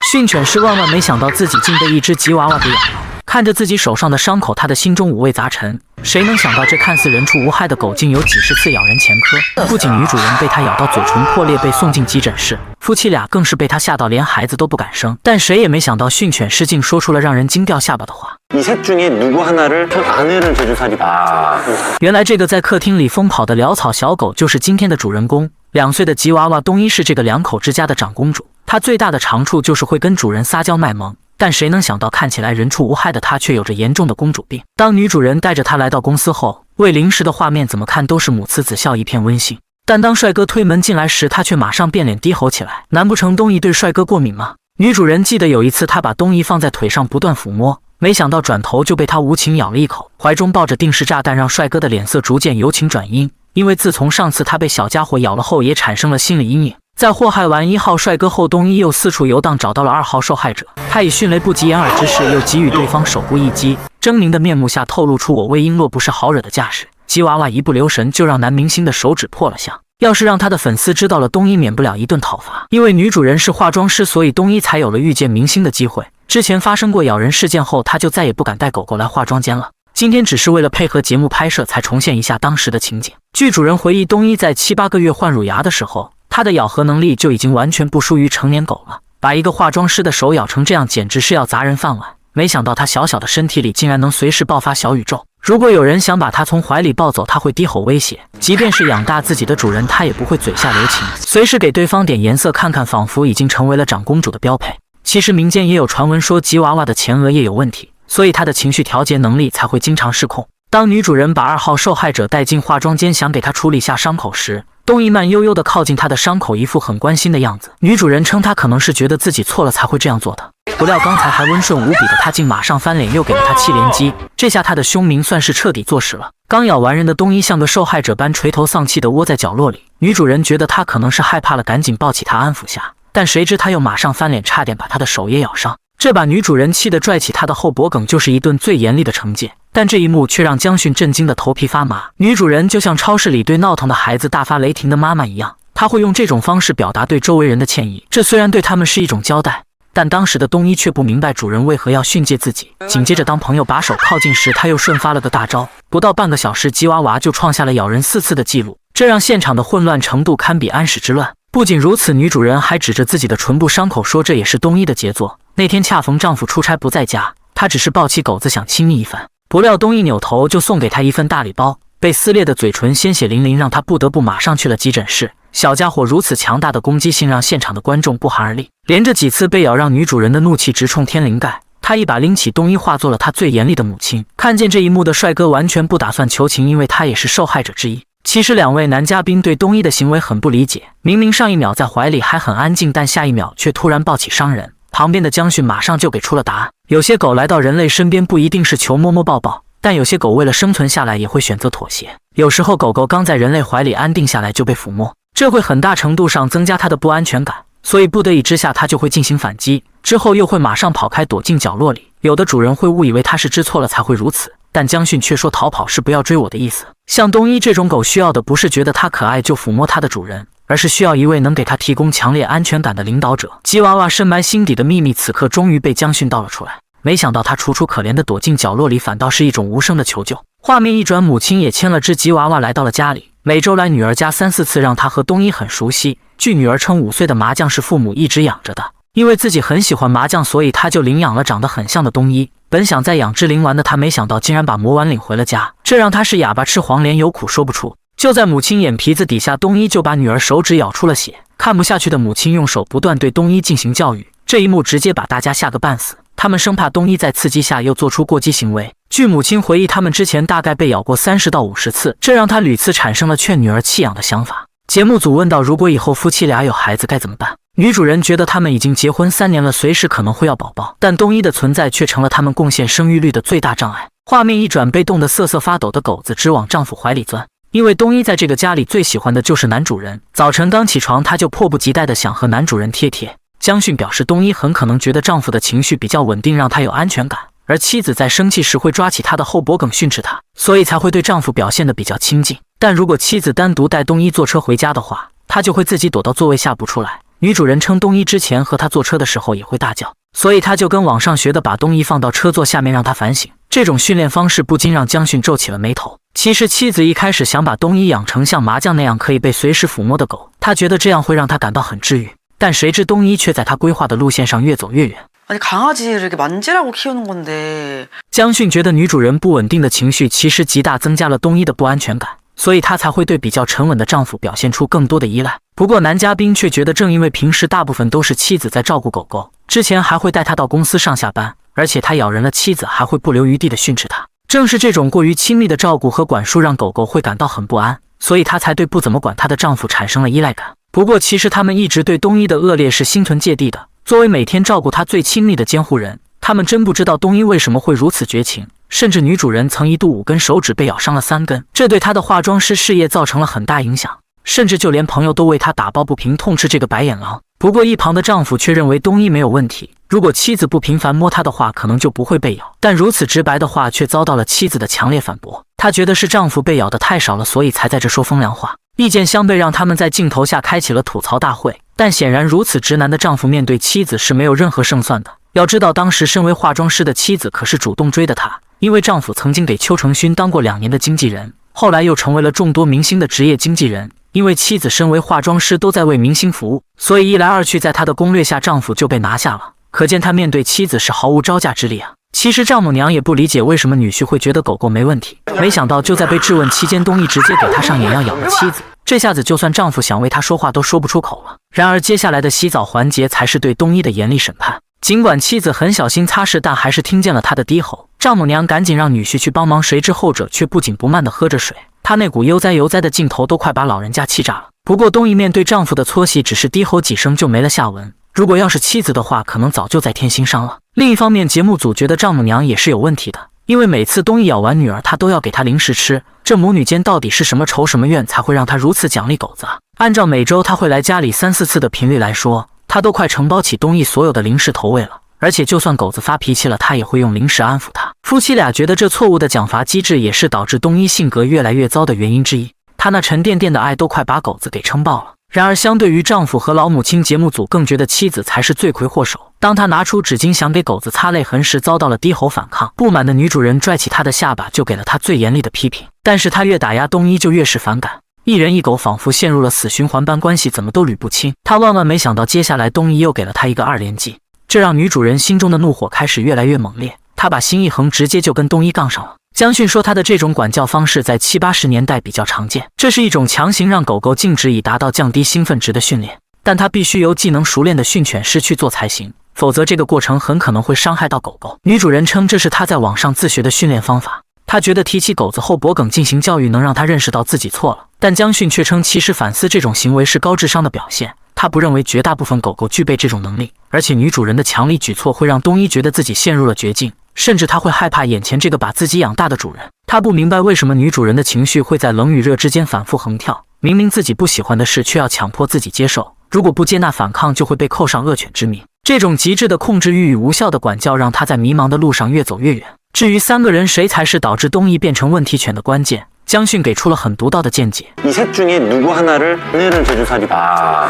訓犬師萬萬沒想到自己竟被一隻吉娃娃給咬了。看着自己手上的傷口，他的心中五味雜陳。誰能想到這看似人畜無害的狗竟有幾十次咬人前科？不僅女主人被他咬到嘴唇破裂被送進急診室，夫妻倆更是被他嚇到連孩子都不敢生。但誰也沒想到訓犬師竟說出了讓人驚掉下巴的話。이 셋 중에 누구 하나를 전 아내는 제주살이다。原來這個在客廳裡瘋跑的潦草小狗就是今天的主人公。2歲的吉娃娃東一是這個兩口之家的長公主，她最大的長處就是會跟主人撒嬌賣萌。但誰能想到看起來人畜無害的她卻有着嚴重的公主病。當女主人帶着她來到公司後，餵零食的畫面怎麼看都是母慈子孝一片溫馨。但當帥哥推門進來時，她卻馬上變臉低吼起來。難不成東一對帥哥過敏嗎？女主人記得有一次她把東一放在腿上不斷撫摸，沒想到轉頭就被他無情咬了一口，懷中抱着定時炸彈，讓帥哥的臉色逐漸由晴轉陰。因為自從上次他被小家伙咬了後，也產生了心理陰影。在禍害完1號帥哥後，東一又四處遊蕩，找到了2號受害者。他以迅雷不及掩耳之勢，又給予對方手部一擊，猙獰的面目下透露出我魏瓔珞不是好惹的架勢。吉娃娃一不留神就讓男明星的手指破了相。要是讓他的粉絲知道了，東一免不了一頓討伐。因為女主人是化妝師，所以東一才有了遇見明星的機會。之前發生過咬人事件後，他就再也不敢帶狗狗來化妝間了。今天只是為了配合節目拍攝，才重現一下當時的情景。據主人回憶，東一在7、8個月換乳牙的時候，他的咬合能力就已經完全不輸於成年狗了。把一個化妝師的手咬成這樣，簡直是要砸人飯碗。沒想到他小小的身體裡竟然能隨時爆發小宇宙。如果有人想把他從懷裡抱走，他會低吼威脅。即便是養大自己的主人，他也不會嘴下留情，隨時給對方點顏色看看，仿佛已經成為了長公主的標配。其實民間也有傳聞說吉娃娃的前額葉有問題，所以他的情緒調節能力才會經常失控。當女主人把2號受害者帶進化妝間，想給他處理下傷口時，東一慢悠悠地靠近他的傷口，一副很關心的樣子。女主人稱他可能是覺得自己錯了才會這樣做的。不料剛才還溫順無比的他，竟馬上翻臉，又給了他7連擊。這下他的凶名算是徹底坐實了。剛咬完人的東一像個受害者般垂頭喪氣地窩在角落裡。女主人覺得他可能是害怕了，趕緊抱起他安撫下。但誰知他又馬上翻臉，差點把他的手也咬傷。這把女主人氣得拽起他的後脖梗，就是一頓最嚴厲的懲戒。但這一幕卻讓江迅震驚的頭皮發麻。女主人就像超市裡對鬧騰的孩子大發雷霆的媽媽一樣，她會用這種方式表達對周圍人的歉意。這雖然對他們是一種交代，但當時的東一卻不明白主人為何要訓誡自己。緊接着當朋友把手靠近時，他又順發了個大招，不到半個小時，吉娃娃就創下了咬人4次的記錄，這讓現場的混亂程度堪比安史之亂。不僅如此，女主人還指着自己的唇部傷口說這也是東一的傑作。那天恰逢丈夫出差不在家，她只是抱起狗子想親昵一番，不料東一扭頭就送給她一份大禮包，被撕裂的嘴唇鮮血淋淋，讓她不得不馬上去了急診室。小家伙如此強大的攻擊性讓現場的觀眾不寒而栗，連着幾次被咬讓女主人的怒氣直衝天靈蓋。她一把拎起東一，化作了她最嚴厲的母親。看見這一幕的帥哥完全不打算求情，因為他也是受害者之一。其實2位男嘉賓對東一的行為很不理解，明明上一秒在懷裡還很安靜，但下一秒卻突然抱起傷人。旁邊的江迅馬上就給出了答案。有些狗來到人類身邊不一定是求摸摸抱抱，但有些狗為了生存下来也會選擇妥協。有時候狗狗剛在人類懷裡安定下來就被撫摸，這會很大程度上增加它的不安全感，所以不得已之下它就會進行反擊，之後又會馬上跑開躲進角落裡。有的主人會誤以為它是知錯了才會如此，但江迅卻說逃跑是不要追我的意思。像東一這種狗需要的不是覺得它可愛就撫摸它的主人，而是需要一位能給它提供強烈安全感的領導者。吉娃娃深埋心底的秘密此刻終於被江迅道了出來，沒想到他楚楚可憐的躲進角落裡，反倒是一種無聲的求救。畫面一轉，母親也牽了只吉娃娃來到了家裡，每周來女兒家3、4次，讓她和東一很熟悉。據女兒稱，5歲的麻將是父母一直養着的，因為自己很喜歡麻将，所以她就領養了長得很像的東一。本想在養只靈丸的她，沒想到竟然把魔丸領回了家，這讓她是啞巴吃黃連，有苦說不出。就在母親眼皮子底下，東一就把女兒手指咬出了血。看不下去的母親用手不斷對東一進行教育，這一幕直接把大家嚇個半死。他們生怕東一在刺激下又做出過激行為。據母親回憶，他們之前大概被咬過30到50次，這讓她屢次產生了勸女兒棄養的想法。節目組問到，如果以後夫妻倆有孩子該怎麼辦？女主人覺得他們已經結婚3年了，隨時可能會要寶寶，但東一的存在卻成了他們貢獻生育率的最大障礙。畫面一轉，被凍得瑟瑟發抖的狗子直往丈夫懷裡鑽。因為東一在這個家裡最喜歡的就是男主人，早晨剛起床，他就迫不及待地想和男主人貼貼。江迅表示，東一很可能覺得丈夫的情緒比較穩定，讓他有安全感，而妻子在生氣時會抓起他的後脖梗訓斥他，所以才會對丈夫表現得比較親近。但如果妻子單獨帶東一坐車回家的話，他就會自己躲到座位下不出來，女主人稱東一之前和她坐車的時候也會大叫，所以她就跟網上學的把東一放到車座下面讓他反省。這種訓練方式不禁讓江迅皺起了眉頭。其實妻子一開始想把東一養成像麻將那樣可以被隨時撫摸的狗，他覺得這樣會讓他感到很治癒。但誰知東一卻在他規劃的路線上越走越遠。아니 강아지를 이렇게 만지라고 키우는 건데。江迅覺得女主人不穩定的情緒其實極大增加了東一的不安全感，所以她才會對比較沉穩的丈夫表現出更多的依賴。不過男嘉賓卻覺得，正因為平時大部分都是妻子在照顧狗狗，之前還會帶他到公司上下班，而且他咬人了，妻子還會不留餘地的訓斥他。正是這種過於親密的照顧和管束讓狗狗會感到很不安，所以她才對不怎麼管她的丈夫產生了依賴感。不過其實他們一直對東一的惡劣是心存芥蒂的，作為每天照顧她最親密的監護人，他們真不知道東一為什麼會如此絕情。甚至女主人曾一度5根手指被咬傷了3根，這對她的化妝師事業造成了很大影響，甚至就連朋友都為她打抱不平，痛斥這個白眼狼。不過一旁的丈夫卻認為東一沒有問題，如果妻子不頻繁摸他的話，可能就不會被咬。但如此直白的話卻遭到了妻子的強烈反駁，她覺得是丈夫被咬的太少了，所以才在這說風涼話。意見相悖讓他們在鏡頭下開啟了吐槽大會，但顯然如此直男的丈夫面對妻子是沒有任何勝算的。要知道當時身為化妝師的妻子可是主動追的他，因為丈夫曾經給邱成勳當過2年的經紀人，後來又成為了眾多明星的職業經紀人。因為妻子身為化妝師都在為明星服務，所以一來二去在他的攻略下丈夫就被拿下了，可見他面對妻子是毫無招架之力啊。其實丈母娘也不理解為什麼女婿會覺得狗狗沒問題，沒想到就在被質問期間，東一直接給他上眼藥咬了妻子，這下子就算丈夫想為他說話都說不出口了。然而接下來的洗澡環節才是對東一的嚴厲審判。儘管妻子很小心擦拭，但還是聽見了他的低吼。丈母娘趕緊讓女婿去幫忙，誰知後者卻不緊不慢地喝着水，他那股悠哉悠哉的勁頭都快把老人家氣炸了。不過東一面對丈夫的搓洗只是低吼幾聲就沒了下文，如果要是妻子的話，可能早就在添新傷了。另一方面，節目組覺得丈母娘也是有問題的，因為每次東一咬完女兒，她都要給她零食吃，這母女間到底是什麼仇什麼怨才會讓她如此獎勵狗子啊？按照每周她會來家裡3、4次的頻率來說，她都快承包起東一所有的零食投餵了。而且就算狗子發脾氣了，他也會用零食安撫他。夫妻倆覺得這錯誤的獎罰機制也是導致東一性格越來越糟的原因之一。他那沉甸甸的愛都快把狗子給撐爆了。然而相對於丈夫和老母親，節目組更覺得妻子才是罪魁禍首。當他拿出紙巾想給狗子擦淚痕時，遭到了低吼反抗。不滿的女主人拽起他的下巴就給了他最嚴厲的批評。但是他越打壓東一就越是反感，一人一狗仿佛陷入了死循環般，關係怎麼都捋不清。他萬萬沒想到接下來東一又給了他一個2連擊。這讓女主人心中的怒火開始越來越猛烈，她把心一橫，直接就跟東一槓上了。江迅說，他的這種管教方式在70、80年代比較常見，這是一種強行讓狗狗靜止以達到降低興奮值的訓練，但它必須由技能熟練的訓犬師去做才行，否則這個過程很可能會傷害到狗狗。女主人稱這是她在網上自學的訓練方法，她覺得提起狗子後脖梗進行教育能讓她認識到自己錯了，但江迅卻稱其實反思這種行為是高智商的表現。他不認為絕大部分狗狗具備這種能力，而且女主人的強力舉措會讓東一覺得自己陷入了絕境，甚至他會害怕眼前這個把自己養大的主人。他不明白為什麼女主人的情緒會在冷與熱之間反覆橫跳，明明自己不喜歡的事卻要強迫自己接受，如果不接納反抗就會被扣上惡犬之名。這種極致的控制欲與無效的管教讓他在迷茫的路上越走越遠。至於3個人誰才是導致東一變成問題犬的關鍵，江迅給出了很獨到的見解。이 셋 중에 누구 하나를 내는 제주살이다。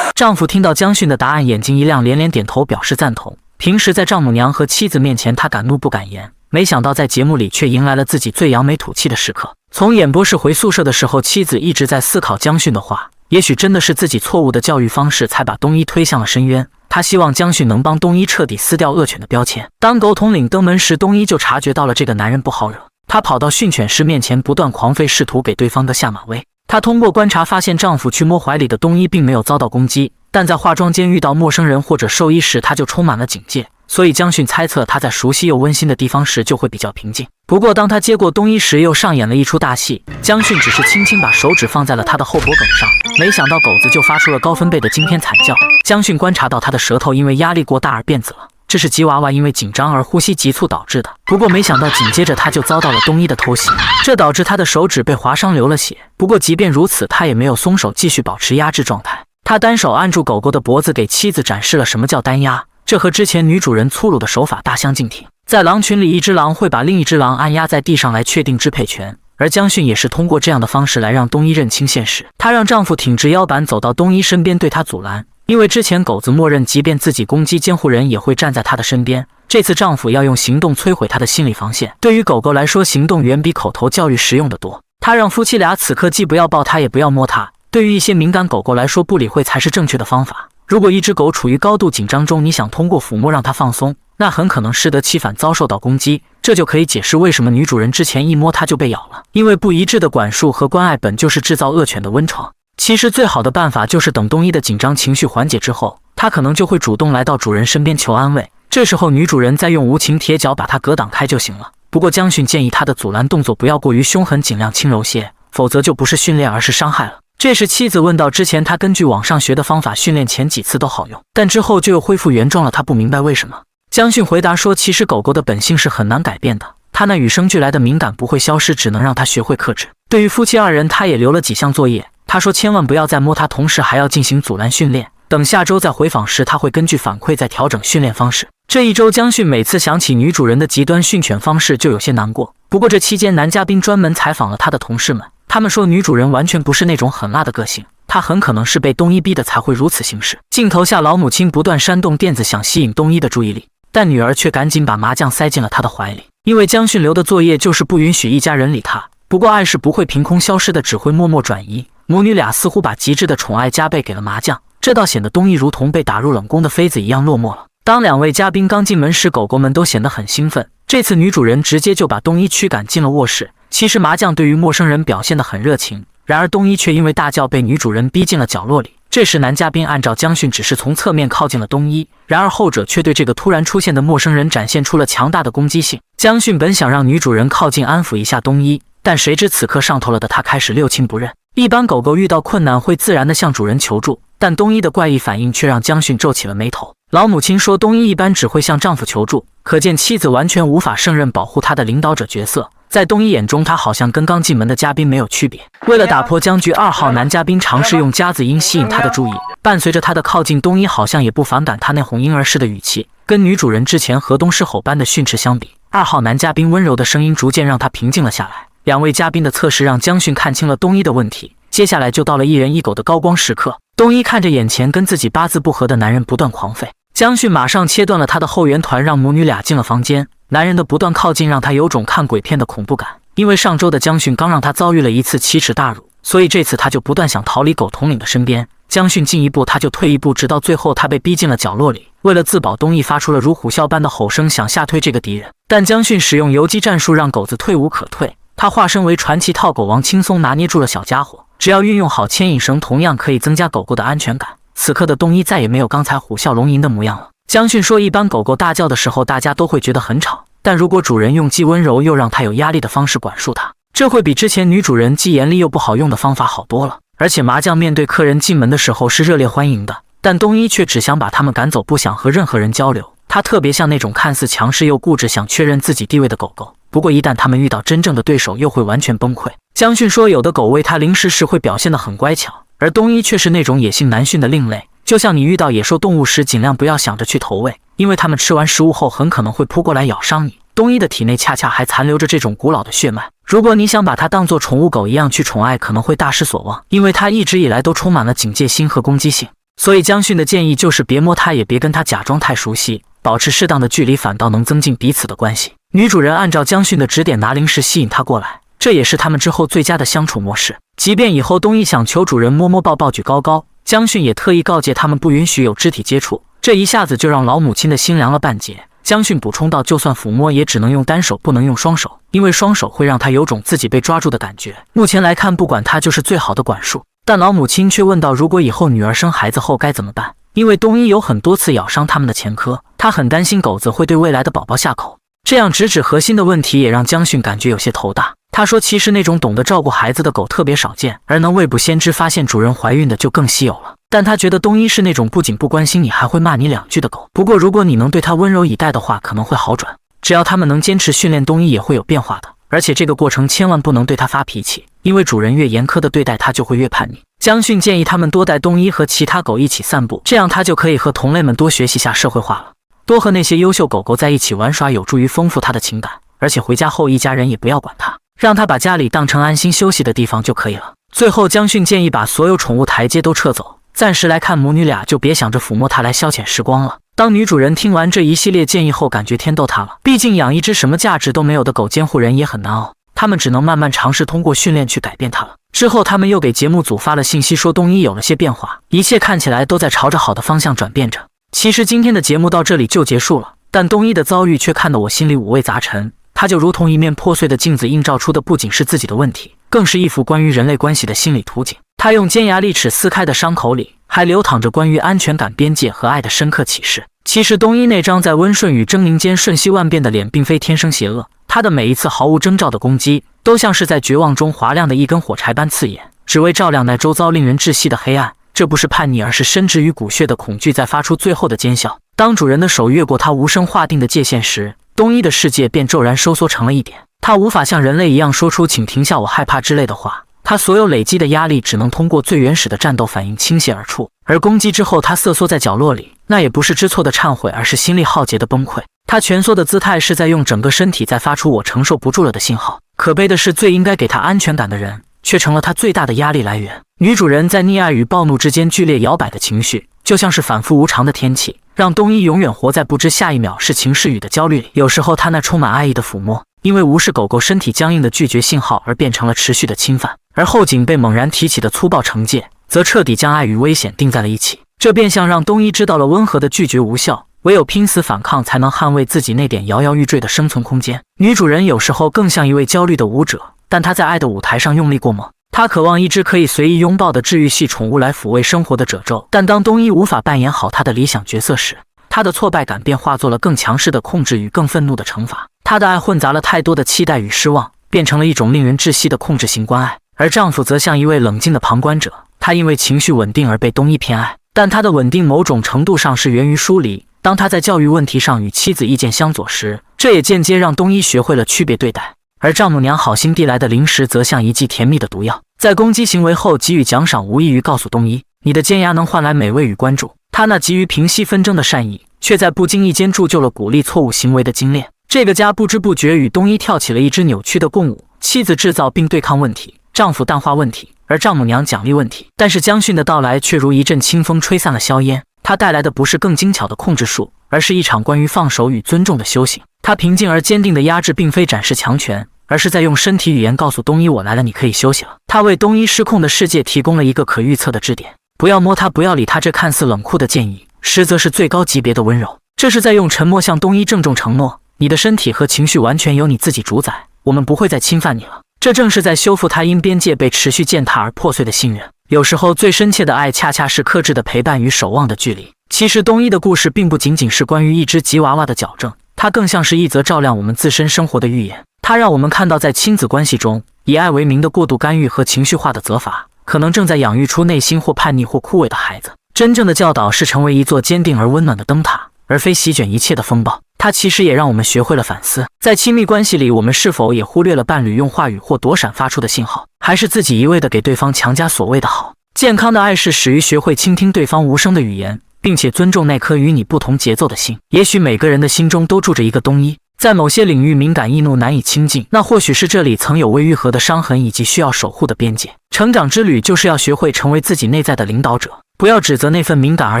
丈夫聽到江迅的答案，眼睛一亮，連連點頭表示贊同。平時在丈母娘和妻子面前，他敢怒不敢言，沒想到在節目裡卻迎來了自己最揚眉吐氣的時刻。從演播室回宿舍的時候，妻子一直在思考江迅的話，也許真的是自己錯誤的教育方式才把東一推向了深淵。他希望江迅能幫東一徹底撕掉惡犬的標籤。當狗統領登門時，東一就察覺到了這個男人不好惹，他跑到訓犬師面前不斷狂吠，試圖給對方個下馬威。她通過觀察發現，丈夫去摸懷裡的東一並沒有遭到攻擊，但在化妝間遇到陌生人或者獸醫時，她就充滿了警戒。所以江迅猜測她在熟悉又溫馨的地方時就會比較平靜。不過當她接過東一時，又上演了一出大戲。江迅只是輕輕把手指放在了她的後脖梗上，沒想到狗子就發出了高分貝的驚天慘叫。江迅觀察到她的舌頭因為壓力過大而變紫了，這是吉娃娃因為緊張而呼吸急促導致的。不過沒想到緊接着他就遭到了東一的偷襲，這導致他的手指被劃傷流了血。不過即便如此，他也沒有鬆手，繼續保持壓制狀態。他單手按住狗狗的脖子，給妻子展示了什麼叫單壓，這和之前女主人粗魯的手法大相徑庭。在狼群裡，一只狼會把另一只狼按壓在地上來確定支配權，而江迅也是通過這樣的方式來讓東一認清現實。她讓丈夫挺直腰板走到東一身邊，對他阻攔，因為之前狗子默認即便自己攻擊監護人也會站在他的身邊，這次丈夫要用行動摧毀他的心理防線。對於狗狗來說，行動遠比口頭教育實用得多。他讓夫妻倆此刻既不要抱他也不要摸他，對於一些敏感狗狗來說，不理會才是正確的方法。如果一只狗處於高度緊張中，你想通過撫摸讓它放鬆，那很可能適得其反，遭受到攻擊。這就可以解釋為什麼女主人之前一摸它就被咬了，因為不一致的管束和關愛本就是制造惡犬的溫床。其實最好的辦法就是等東一的緊張情緒緩解之後，它可能就會主動來到主人身邊求安慰，這時候女主人再用無情鐵腳把它隔擋開就行了。不過江訓建議他的阻攔動作不要過於兇狠，盡量輕柔些，否則就不是訓練而是傷害了。這時妻子問道，之前他根據網上學的方法訓練，前幾次都好用，但之後就又恢復原狀了，他不明白為什麼。江訓回答說，其實狗狗的本性是很難改变的，它那與生俱來的敏感不會消失，只能讓它學會克制。對於夫妻二人，他也留了幾項作業，他說千萬不要再摸它，同時還要進行阻攔訓練，等下周再回訪時他會根據反饋再調整訓練方式。這一周江訓每次想起女主人的極端訓犬方式就有些難過，不過這期間男嘉賓專門採訪了他的同事們，他們說女主人完全不是那種狠辣的個性，她很可能是被東一逼的才會如此行事。鏡頭下老母親不斷扇動墊子想吸引東一的注意力，但女兒卻趕緊把麻將塞進了他的懷裡，因為江訓留的作業就是不允許一家人理他。不過愛是不會憑空消失的，只會默默轉移。母女倆似乎把極致的寵愛加倍給了麻將，這倒顯得東一如同被打入冷宮的妃子一樣落寞了。當兩位嘉賓剛進門時，狗狗們都顯得很興奮。這次女主人直接就把東一驅趕進了臥室。其實麻將對於陌生人表現得很熱情，然而東一卻因為大叫被女主人逼進了角落裡。這時男嘉賓按照江訓指示從側面靠近了東一，然而後者卻對這個突然出現的陌生人展現出了強大的攻擊性。江訓本想讓女主人靠近安撫一下東一，但誰知此刻上頭了的他開始六親不認。一般狗狗遇到困難會自然地向主人求助，但東一的怪異反應卻讓江訓皺起了眉頭。老母親說，東一一般只會向丈夫求助，可見妻子完全無法勝任保護她的領導者角色。在東一眼中，他好像跟剛進門的嘉賓沒有區別。為了打破僵局，2號男嘉賓嘗試用夾子音吸引他的注意，伴隨着他的靠近，東一好像也不反感他那哄嬰兒式的語氣。跟女主人之前河東獅吼般的訓斥相比，2號男嘉賓溫柔的聲音逐漸讓他平靜了下來。兩位嘉賓的測試讓江訓看清了東一的問題，接下來就到了一人一狗的高光時刻。東一看着眼前跟自己八字不合的男人不斷狂吠，江訓馬上切斷了他的後援團，讓母女倆進了房間。男人的不断靠近讓他有種看鬼片的恐怖感，因為上周的江訓剛讓他遭遇了一次奇恥大辱，所以這次他就不斷想逃離狗統領的身邊。江訓進一步他就退一步，直到最後他被逼進了角落裡。為了自保，東一發出了如虎嘯般的吼聲，想嚇退這個敵人，但江訓使用游擊戰術讓狗子退無可退。他化身為傳奇套狗王，輕鬆拿捏住了小家伙，只要運用好牽引繩，同樣可以增加狗狗的安全感。此刻的東一再也沒有剛才虎嘯龍吟的模樣了。江訓說，一般狗狗大叫的時候大家都會覺得很吵，但如果主人用既溫柔又讓它有壓力的方式管束它，這會比之前女主人既嚴厲又不好用的方法好多了。而且麻將面對客人進門的時候是熱烈歡迎的，但東一卻只想把他們趕走，不想和任何人交流。他特別像那種看似強勢又固執想確認自己地位的狗狗，不過一旦他們遇到真正的對手又會完全崩潰。江訓說，有的狗餵他零食時會表現得很乖巧，而東一卻是那種野性難馴的另類。就像你遇到野獸動物時，盡量不要想着去投餵，因為它們吃完食物後很可能會撲過來咬傷你。東一的體內恰恰還殘留着這種古老的血脈，如果你想把它當作寵物狗一樣去寵愛，可能會大失所望，因為它一直以來都充滿了警戒心和攻擊性。所以江訓的建議就是別摸它，也別跟它假裝太熟悉，保持適當的距離，反倒能增進彼此的關係。女主人按照江訓的指點拿零食吸引它過來，這也是他們之後最佳的相處模式。即便以後東一想求主人摸摸抱抱舉高高，江訓也特意告誡他們不允許有肢體接觸，這一下子就讓老母親的心涼了半截。江訓補充道，就算撫摸也只能用單手，不能用雙手，因為雙手會讓他有種自己被抓住的感覺。目前來看，不管他就是最好的管束。但老母親卻問道，如果以後女兒生孩子後該怎麼辦？因為東一有很多次咬傷他們的前科，他很擔心狗子會對未來的寶寶下口。這樣直指核心的問題也讓江訓感覺有些頭大。他說，其實那種懂得照顧孩子的狗特別少見，而能未卜先知發現主人懷孕的就更稀有了。但他覺得東一是那種不僅不關心你，還會罵你兩句的狗。不過如果你能對他溫柔以待的話，可能會好轉。只要他們能堅持訓練，東一也會有變化的。而且這個過程千萬不能對他發脾氣，因為主人越嚴苛的对待他，就會越叛逆。江訓建議他們多帶東一和其他狗一起散步，這樣他就可以和同類們多學習下社會化了。多和那些優秀狗狗在一起玩耍，有助於豐富他的情感。而且回家後一家人也不要管他，讓他把家裡當成安心休息的地方就可以了。最後江訓建議把所有寵物台階都撤走，暫時來看，母女倆就別想着撫摸它來消遣時光了。當女主人听完這一系列建議後，感覺天逗她了。畢竟養一隻什麼價值都沒有的狗監護人也很難熬，他們只能慢慢嘗試通過訓練去改變它了。之後，他們又給節目組發了信息，說東一有了些變化，一切看起來都在朝着好的方向轉變着。其實今天的節目到這裡就結束了，但東一的遭遇卻看得我心裡五味雜陳。他就如同一面破碎的鏡子，映照出的不僅是自己的問題，更是一幅關於人類關係的心理圖景。他用尖牙利齒撕開的傷口裡，還流淌着關於安全感、邊界和愛的深刻啟示。其實東一那張在溫順與猙獰間瞬息萬變的臉，並非天生邪惡，他的每一次毫無徵兆的攻擊，都像是在絕望中劃亮的一根火柴般刺眼，只為照亮那周遭令人窒息的黑暗。這不是叛逆，而是深植於骨血的恐懼在發出最後的尖笑。當主人的手越過他無聲劃定的界限時，東一的世界便驟然收縮成了一點。他無法像人類一樣說出請停下，我害怕之類的話，他所有累積的壓力只能通過最原始的戰鬥反應傾瀉而出。而攻擊之後，他瑟縮在角落裡，那也不是知錯的懺悔，而是心力耗竭的崩潰。他蜷縮的姿態是在用整個身體在發出我承受不住了的信號。可悲的是，最應該給他安全感的人，卻成了他最大的壓力來源。女主人在溺愛與暴怒之間劇烈搖擺的情緒，就像是反覆無常的天氣，讓東一永遠活在不知下一秒是晴是雨的焦慮裡。有時候他那充滿愛意的撫摸，因為無視狗狗身體僵硬的拒絕信號而變成了持續的侵犯，而後頸被猛然提起的粗暴懲戒，則徹底將愛與危險釘在了一起。這變相讓東一知道了溫和的拒絕無效，唯有拼死反抗才能捍衛自己那點搖搖欲墜的生存空間。女主人有時候更像一位焦慮的舞者，但她在愛的舞台上用力過猛。她渴望一隻可以隨意擁抱的治癒系寵物來撫慰生活的褶皺，但當東一無法扮演好他的理想角色時，她的挫敗感便化作了更強勢的控制與更憤怒的懲罰。她的愛混雜了太多的期待與失望，變成了一種令人窒息的控制型關愛。而丈夫則像一位冷靜的旁觀者，他因為情緒穩定而被東一偏愛，但他的穩定某種程度上是源於疏離。當他在教育問題上與妻子意見相左時，這也間接讓東一學會了區別對待。而丈母娘好心遞來的零食則像一劑甜蜜的毒藥，在攻擊行為後給予獎賞，無異於告訴東一，你的尖牙能換來美味與關注。他那急於平息紛爭的善意，卻在不經意間鑄就了鼓勵錯誤行為的精煉。這個家不知不覺與東一跳起了一支扭曲的共舞，妻子制造並對抗問題，丈夫淡化問題，而丈母娘獎勵問題。但是將軍的到來卻如一陣清風吹散了硝煙，他帶來的不是更精巧的控制術，而是一場關於放手與尊重的修行。他平靜而堅定的壓制並非展示強權，而是在用身體語言告訴東一，我來了，你可以休息了。他為東一失控的世界提供了一個可預測的支點，不要摸他，不要理他。這看似冷酷的建議，實則是最高級別的溫柔。這是在用沉默向東一鄭重承諾，你的身體和情緒完全由你自己主宰，我們不會再侵犯你了。這正是在修復他因邊界被持續踐踏而破碎的信任。有時候最深切的愛，恰恰是克制的陪伴與守望的距離。其實東一的故事並不僅僅是關於一隻吉娃娃的矯正，它更像是一則照亮我們自身生活的預言。它讓我們看到，在親子關係中，以愛為名的過度干預和情緒化的責罰，可能正在養育出內心或叛逆或枯萎的孩子。真正的教導是成為一座堅定而溫暖的燈塔，而非席捲一切的風暴。它其實也讓我們學會了反思，在親密關係裡，我們是否也忽略了伴侶用話語或躲閃發出的信號，還是自己一味地給對方強加所謂的好？健康的愛是始於學會傾聽對方無聲的語言，並且尊重那顆與你不同節奏的心。也許每個人的心中都住着一個東一，在某些領域敏感易怒難以親近，那或許是這裡曾有未癒合的傷痕以及需要守護的邊界。成長之旅就是要學會成為自己內在的領導者，不要指責那份敏感，而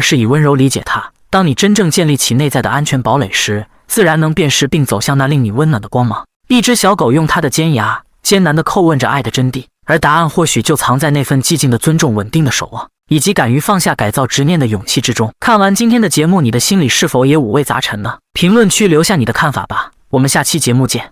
是以溫柔理解它。當你真正建立起內在的安全堡壘時，自然能辨識並走向那令你溫暖的光芒。一只小狗用它的尖牙艱難地叩問着愛的真諦，而答案或許就藏在那份寂靜的尊重、穩定的守望，以及敢於放下改造執念的勇氣之中。看完今天的節目，你的心裡是否也五味雜陳呢？評論區留下你的看法吧，我們下期節目見。